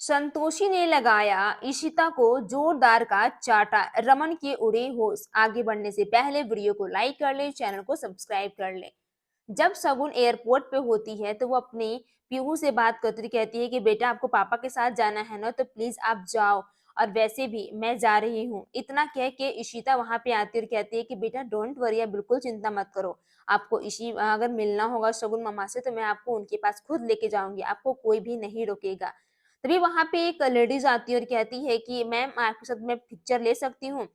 संतोषी ने लगाया इशिता को जोरदार का चाटा। रमन के उड़े होश। आगे बढ़ने से पहले वीडियो को लाइक कर ले, चैनल को सब्सक्राइब कर ले। जब शगुन एयरपोर्ट पे होती है तो वो अपनी पीहू से बात करती कहती है कि बेटा आपको पापा के साथ जाना है ना, तो प्लीज आप जाओ, और वैसे भी मैं जा रही हूँ। इतना कह के इशिता वहां पे आती है और कहती है कि बेटा डोंट वरी, आप बिल्कुल चिंता मत करो। आपको इशी अगर मिलना होगा शगुन मामा से तो मैं आपको उनके पास खुद लेके जाऊंगी, आपको कोई भी नहीं रोकेगा। तभी वहां पे एक लेडीज आती है और कहती है कि मैम आपके साथ मैं पिक्चर ले सकती हूँ।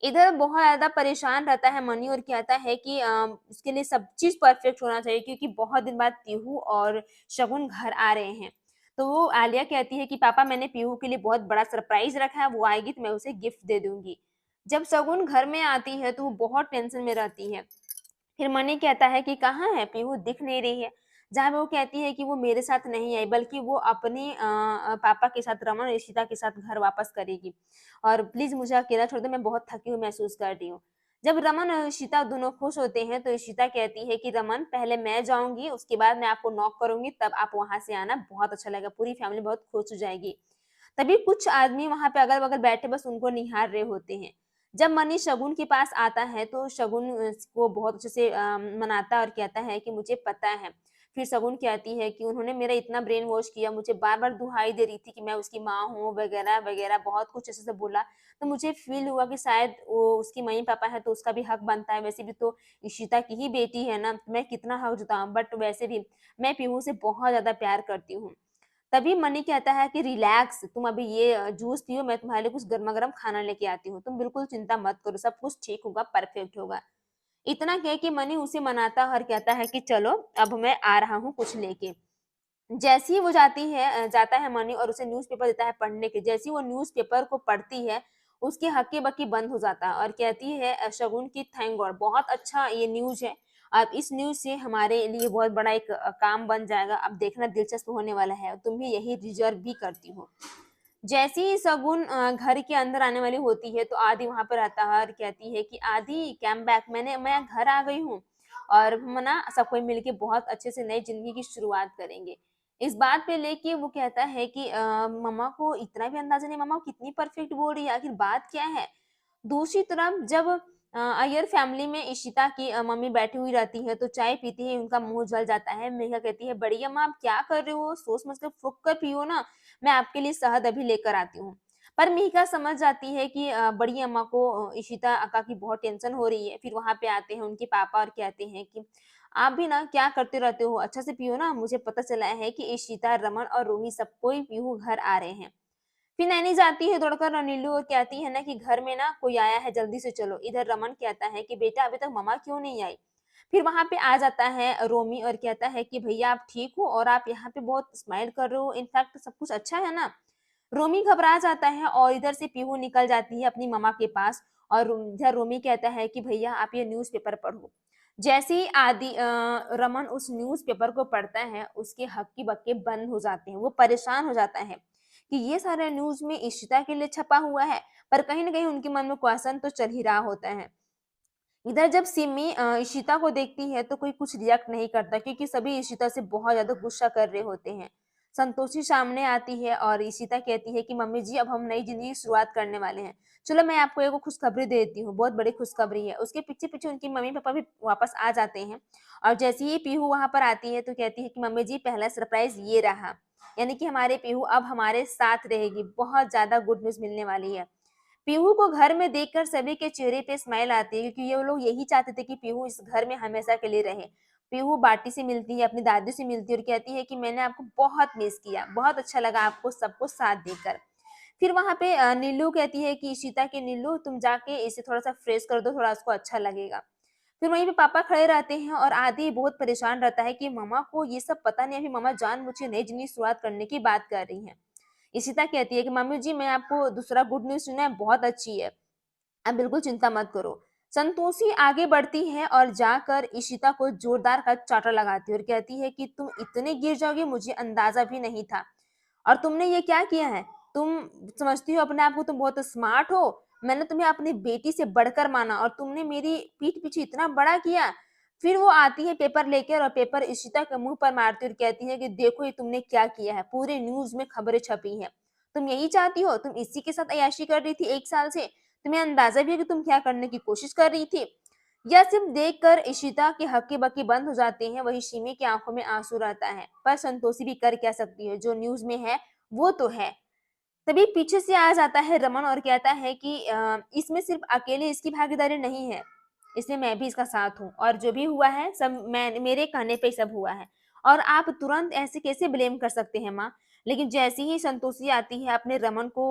इधर बहुत ज़्यादा परेशान रहता है मनी और कहता है कि उसके लिए सब चीज़ परफेक्ट होना चाहिए क्योंकि बहुत दिन बाद पीहू और शगुन घर आ रहे हैं। तो वो आलिया कहती है कि पापा मैंने पीहू के लिए बहुत बड़ा सरप्राइज रखा है, वो आएगी तो मैं उसे गिफ्ट दे दूंगी। जब शगुन घर में आती है तो वो बहुत टेंशन में रहती है। फिर मनी कहता है कि कहाँ है पीहू, दिख नहीं रही है। जहाँ वो कहती है कि वो मेरे साथ नहीं आई बल्कि वो अपने पापा के साथ रमन और इशिता के साथ घर वापस करेगी, और प्लीज मुझे अकेला छोड़ दो, मैं बहुत थकी हुई महसूस कर रही हूँ। जब रमन और इशिता दोनों खुश होते हैं तो इशिता कहती है कि रमन पहले मैं जाऊंगी, उसके बाद मैं आपको नॉक करूंगी, तब आप वहां से आना, बहुत अच्छा लगेगा, पूरी फैमिली बहुत खुश हो जाएगी। तभी कुछ आदमी वहां पे अगल बगल बैठे बस उनको निहार रहे होते हैं। जब मनी शगुन के पास आता है तो शगुन को बहुत अच्छे से मनाता है और कहता है कि मुझे पता है। फिर शगुन कहती है कि उन्होंने मेरा इतना ब्रेन वॉश किया, मुझे बार बार दुहाई दे रही थी कि मैं उसकी माँ हूँ वगैरह वगैरह, बहुत कुछ ऐसे से बोला। तो मुझे फील हुआ कि शायद वो उसकी मम्मी पापा है तो उसका भी हक बनता है, वैसे भी तो इशिता की ही बेटी है ना, तो मैं कितना हक जुटाऊं, बट वैसे भी मैं पीहू से बहुत ज्यादा प्यार करती हूँ। तभी मनी कहता है कि रिलैक्स, तुम अभी ये जूस पियो, मैं तुम्हारे लिए कुछ गर्मा गर्म खाना लेके आती हूँ, तुम बिल्कुल चिंता मत करो, सब कुछ ठीक होगा, परफेक्ट होगा। इतना कह के मनी उसे मनाता और कहता है कि चलो अब मैं आ रहा हूँ कुछ लेके। जैसे ही वो जाता है मनी और उसे न्यूज़पेपर देता है पढ़ने के। जैसे ही वो न्यूज़पेपर को पढ़ती है उसके हक्के बक्के बंद हो जाता है और कहती है शगुन की थैंक गॉड, बहुत अच्छा ये न्यूज़ है। अब इस न्यूज़ से हमारे लिए बहुत बड़ा एक काम बन जाएगा, अब देखना दिलचस्प होने वाला है, तुम भी यही डिजर्व भी करती हो। जैसे ही शगुन घर के अंदर आने वाली होती है तो आदि वहां पर आता है और कहती है कि आदि कैम बैक, मैं घर आ गई हूँ, और हम ना सब कोई मिलके बहुत अच्छे से नई जिंदगी की शुरुआत करेंगे। इस बात पे लेके वो कहता है कि मम्मा को इतना भी अंदाजा नहीं, मम्मा कितनी परफेक्ट बोल रही है, आखिर बात क्या है। दूसरी तरफ जब अय्यर फैमिली में इशिता की मम्मी बैठी हुई रहती है तो चाय पीते ही उनका मुंह जल जाता है। मेघा कहती है बड़ी अम्मा आप क्या कर रहे हो, सोच समझ कर फूक कर पियो ना, मैं आपके लिए शहद अभी लेकर आती हूँ। पर मिहिका समझ जाती है कि बड़ी अम्मा को इशिता अक्का की बहुत टेंशन हो रही है। फिर वहां पे आते हैं उनके पापा और कहते हैं कि आप भी ना क्या करते रहते हो, अच्छा से पियो ना, मुझे पता चला है कि इशिता रमन और रूही सब कोई पीहू घर आ रहे हैं। फिर नैनी जाती है दौड़कर और नीलू और कहती है ना कि घर में ना कोई आया है, जल्दी से चलो। इधर रमन कहता है कि बेटा अभी तक मम्मा क्यों नहीं आई। फिर वहां पे आ जाता है रोमी और कहता है कि भैया आप ठीक हो और आप यहाँ पे बहुत स्माइल कर रहे हो, इनफैक्ट सब कुछ अच्छा है ना। रोमी घबरा जाता है और इधर से पीहू निकल जाती है अपनी मम्मा के पास, और इधर रोमी कहता है कि भैया आप ये न्यूज़पेपर पढ़ो। जैसे ही रमन उस न्यूज़पेपर को पढ़ता है उसके हक्की बक्के बंद हो जाते हैं। वो परेशान हो जाता है कि ये सारा न्यूज़ में इशिता के लिए छपा हुआ है, पर कहीं ना कहीं उनके मन में क्वेश्चन तो चल ही रहा होता है। इधर जब सिमी इशिता को देखती है तो कोई कुछ रिएक्ट नहीं करता क्योंकि सभी इशिता से बहुत ज्यादा गुस्सा कर रहे होते हैं। संतोषी सामने आती है और इशिता कहती है कि मम्मी जी अब हम नई जिंदगी की शुरुआत करने वाले हैं, चलो मैं आपको एक खुशखबरी देती हूँ, बहुत बड़ी खुशखबरी है। उसके पीछे पीछे उनकी मम्मी पापा भी वापस आ जाते हैं, और जैसे ही पीहू वहां पर आती है तो कहती है कि मम्मी जी पहला सरप्राइज ये रहा, यानी कि हमारे पीहू अब हमारे साथ रहेगी, बहुत ज्यादा गुड न्यूज मिलने वाली है। पीहू को घर में देखकर सभी के चेहरे पे स्माइल आती है क्योंकि ये लोग यही चाहते थे कि पीहू इस घर में हमेशा के लिए रहे। पीहू बाटी से मिलती है, अपनी दादी से मिलती है और कहती है कि मैंने आपको बहुत मिस किया, बहुत अच्छा लगा आपको सबको साथ देकर। फिर वहां पे नीलू कहती है कि इशिता के नीलू तुम जाके इसे थोड़ा सा फ्रेश कर दो, थोड़ा उसको अच्छा लगेगा। फिर वहीं पे पापा खड़े रहते हैं और आदि बहुत परेशान रहता है कि मम्मा को ये सब पता नहीं, अभी मम्मा जान मुझे नई जिंदगी शुरुआत करने की बात कर रही है। इशिता कहती है कि मम्मी जी मैं आपको दूसरा गुड न्यूज सुना है, बहुत अच्छी है, आप बिल्कुल चिंता मत करो। संतोषी आगे बढ़ती है और जाकर इशिता को जोरदार का चाटा लगाती है और कहती है कि तुम इतने गिर जाओगे मुझे अंदाजा भी नहीं था, और तुमने ये क्या किया है, तुम समझती हो अपने आप को तुम बहुत स्मार्ट हो, मैंने तुम्हें अपनी बेटी से बढ़कर माना और तुमने मेरी पीठ पीछे इतना बड़ा किया। फिर वो आती है पेपर लेकर और पेपर इशिता के मुंह पर मारती है और कहती है कि देखो ये तुमने क्या किया है, पूरे न्यूज में खबरें छपी हैं। तुम यही चाहती हो? तुम इसी के साथ अय्याशी कर रही थी 1 साल से? तुम्हें अंदाज़ा भी है कि तुम क्या करने की कोशिश कर रही थी? यह सिर्फ देखकर इशिता की हक्की-बक्की बंद हो जाती हैं, वहीं शिमी की आँखों में आँसू रहता है। पर संतोषी भी कर क्या सकती है? जो न्यूज़ में है, वो तो है। तभी पीछे से आ जाता है रमन और कहता है कि इसमें सिर्फ अकेले इसकी भागीदारी नहीं है, इसमें मैं भी इसका साथ हूँ और जो भी हुआ है सब मैं मेरे कहने पे ही सब हुआ है और आप तुरंत ऐसे कैसे ब्लेम कर सकते हैं माँ। लेकिन जैसे ही संतोषी आती है अपने रमन को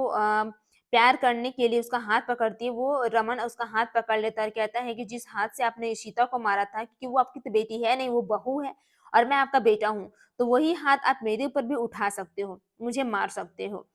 प्यार करने के लिए उसका हाथ पकड़ती है, वो रमन उसका हाथ पकड़ लेता है और कहता है कि जिस हाथ से आपने इशिता को मारा था, क्योंकि वो आपकी तो बेटी है नहीं, वो बहू है और मैं आपका बेटा हूँ, तो वही हाथ आप मेरे ऊपर भी उठा सकते हो, मुझे मार सकते हो।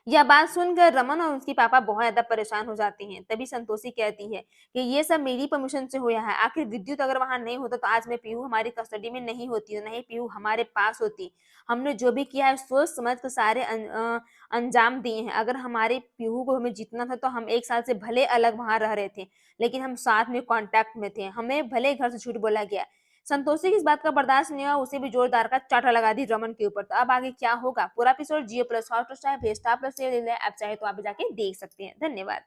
यह बात सुनकर रमन और उसके पापा बहुत ज़्यादा परेशान हो जाते हैं। तभी संतोषी कहती है कि ये सब मेरी परमिशन से हुआ है। आखिर विद्युत अगर वहाँ नहीं होता तो आज मैं पीहू हमारी कस्टडी में नहीं होती और नहीं पीहू हमारे पास होती। हमने जो भी किया है सोच समझ कर सारे अंजाम दिए हैं। अगर हमारे पीहू को हमें जीतना था तो हम 1 साल से भले अलग वहाँ रह रहे थे, लेकिन हम साथ में कॉन्टैक्ट में थे। हमें भले घर से झूठ बोला गया। संतोषी की इस बात का बर्दाश्त नहीं हुआ, उसे भी जोरदार का चाटा लगा दी रमन के ऊपर। तो अब आगे क्या होगा? पूरा एपिसोड जियो प्लस हॉटस्टार पे स्टार प्लस ऐप चाहे तो आप जाके देख सकते हैं। धन्यवाद।